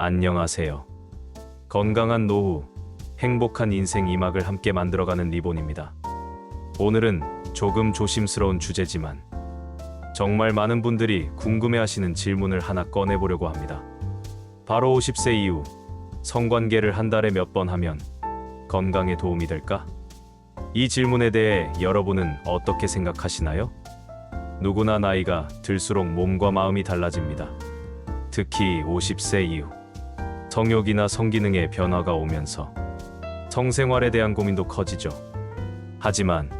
안녕하세요. 건강한 노후, 행복한 인생 2막을 함께 만들어가는 리본입니다. 오늘은 조금 조심스러운 주제지만 정말 많은 분들이 궁금해하시는 질문을 하나 꺼내보려고 합니다. 바로 50세 이후 성관계를 한 달에 몇 번 하면 건강에 도움이 될까? 이 질문에 대해 여러분은 어떻게 생각하시나요? 누구나 나이가 들수록 몸과 마음이 달라집니다. 특히 50세 이후 성욕이나 성기능에 변화가 오면서 성생활에 대한 고민도 커지죠. 하지만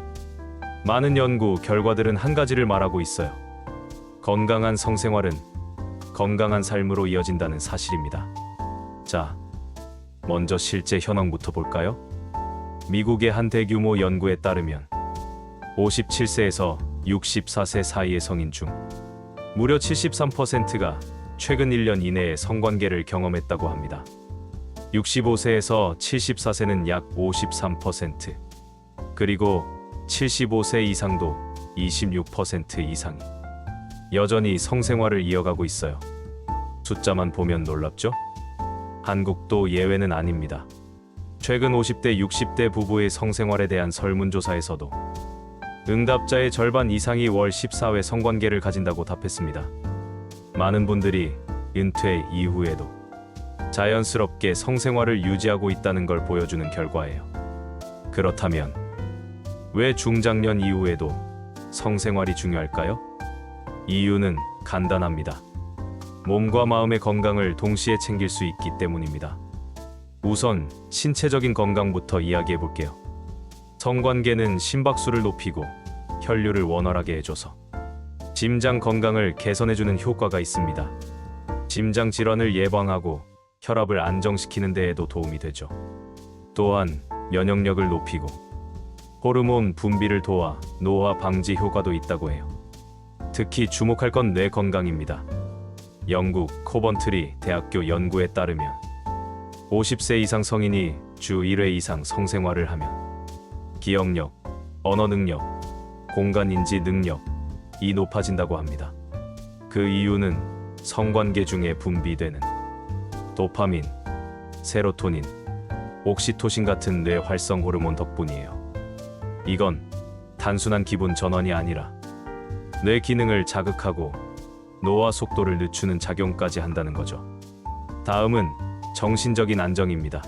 많은 연구 결과들은 한 가지를 말하고 있어요. 건강한 성생활은 건강한 삶으로 이어진다는 사실입니다. 자, 먼저 실제 현황부터 볼까요? 미국의 한 대규모 연구에 따르면 57세에서 64세 사이의 성인 중 무려 73%가 최근 1년 이내에 성관계를 경험했다고 합니다. 65세에서 74세는 약 53%, 그리고 75세 이상도 26% 이상이 여전히 성생활을 이어가고 있어요. 숫자만 보면 놀랍죠? 한국도 예외는 아닙니다. 최근 50대, 60대 부부의 성생활에 대한 설문조사에서도 응답자의 절반 이상이 월 14회 성관계를 가진다고 답했습니다. 많은 분들이 은퇴 이후에도 자연스럽게 성생활을 유지하고 있다는 걸 보여주는 결과예요. 그렇다면 왜 중장년 이후에도 성생활이 중요할까요? 이유는 간단합니다. 몸과 마음의 건강을 동시에 챙길 수 있기 때문입니다. 우선 신체적인 건강부터 이야기해 볼게요. 성관계는 심박수를 높이고 혈류를 원활하게 해줘서 심장 건강을 개선해주는 효과가 있습니다. 심장 질환을 예방하고 혈압을 안정시키는 데에도 도움이 되죠. 또한 면역력을 높이고 호르몬 분비를 도와 노화 방지 효과도 있다고 해요. 특히 주목할 건 뇌 건강입니다. 영국 코번트리 대학교 연구에 따르면 50세 이상 성인이 주 1회 이상 성생활을 하면 기억력, 언어 능력, 공간인지 능력이 높아진다고 합니다. 그 이유는 성관계 중에 분비되는 도파민, 세로토닌, 옥시토신 같은 뇌 활성 호르몬 덕분이에요. 이건 단순한 기분 전환이 아니라 뇌 기능을 자극하고 노화 속도를 늦추는 작용까지 한다는 거죠. 다음은 정신적인 안정입니다.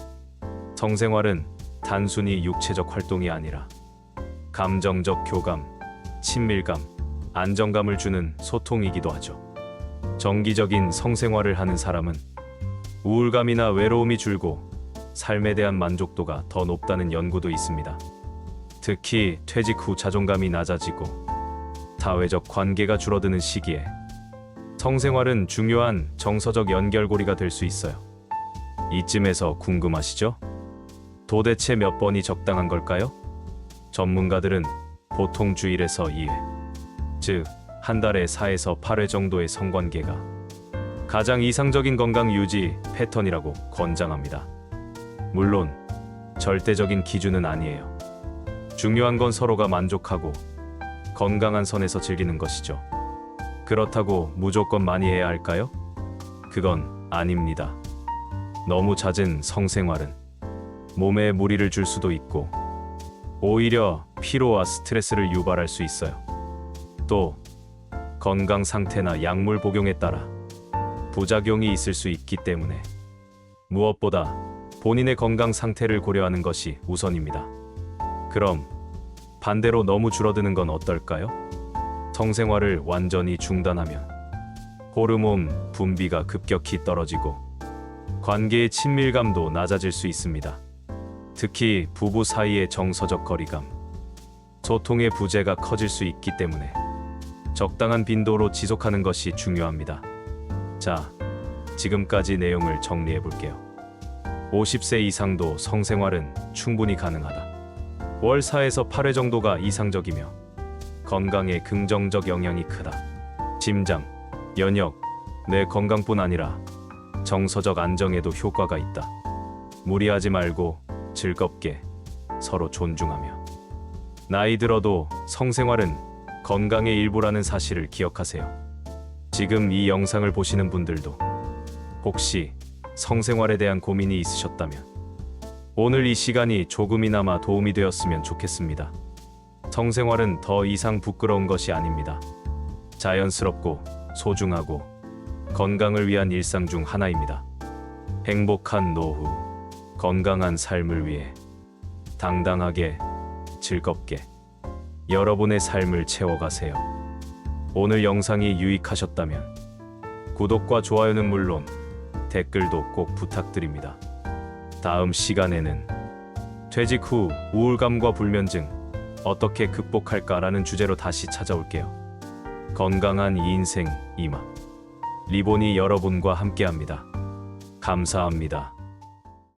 성생활은 단순히 육체적 활동이 아니라 감정적 교감, 친밀감, 안정감을 주는 소통이기도 하죠. 정기적인 성생활을 하는 사람은 우울감이나 외로움이 줄고 삶에 대한 만족도가 더 높다는 연구도 있습니다. 특히 퇴직 후 자존감이 낮아지고 사회적 관계가 줄어드는 시기에 성생활은 중요한 정서적 연결고리가 될 수 있어요. 이쯤에서 궁금하시죠? 도대체 몇 번이 적당한 걸까요? 전문가들은 보통 주일에서 2회, 즉 한 달에 4에서 8회 정도의 성관계가 가장 이상적인 건강 유지 패턴이라고 권장합니다. 물론 절대적인 기준은 아니에요. 중요한 건 서로가 만족하고 건강한 선에서 즐기는 것이죠. 그렇다고 무조건 많이 해야 할까요? 그건 아닙니다. 너무 잦은 성생활은 몸에 무리를 줄 수도 있고 오히려 피로와 스트레스를 유발할 수 있어요. 또 건강 상태나 약물 복용에 따라 부작용이 있을 수 있기 때문에 무엇보다 본인의 건강 상태를 고려하는 것이 우선입니다. 그럼 반대로 너무 줄어드는 건 어떨까요? 성생활을 완전히 중단하면 호르몬 분비가 급격히 떨어지고 관계의 친밀감도 낮아질 수 있습니다. 특히 부부 사이의 정서적 거리감, 소통의 부재가 커질 수 있기 때문에 적당한 빈도로 지속하는 것이 중요합니다. 자, 지금까지 내용을 정리해 볼게요. 50세 이상도 성생활은 충분히 가능하다. 월 4에서 8회 정도가 이상적이며 건강에 긍정적 영향이 크다. 심장, 면역, 뇌 건강뿐 아니라 정서적 안정에도 효과가 있다. 무리하지 말고 즐겁게 서로 존중하며 나이 들어도 성생활은 건강의 일부라는 사실을 기억하세요. 지금 이 영상을 보시는 분들도 혹시 성생활에 대한 고민이 있으셨다면 오늘 이 시간이 조금이나마 도움이 되었으면 좋겠습니다. 성생활은 더 이상 부끄러운 것이 아닙니다. 자연스럽고 소중하고 건강을 위한 일상 중 하나입니다. 행복한 노후, 건강한 삶을 위해 당당하게, 즐겁게 여러분의 삶을 채워가세요. 오늘 영상이 유익하셨다면 구독과 좋아요는 물론 댓글도 꼭 부탁드립니다. 다음 시간에는 퇴직 후 우울감과 불면증 어떻게 극복할까라는 주제로 다시 찾아올게요. 건강한 이 인생 이막 리본이 여러분과 함께합니다. 감사합니다.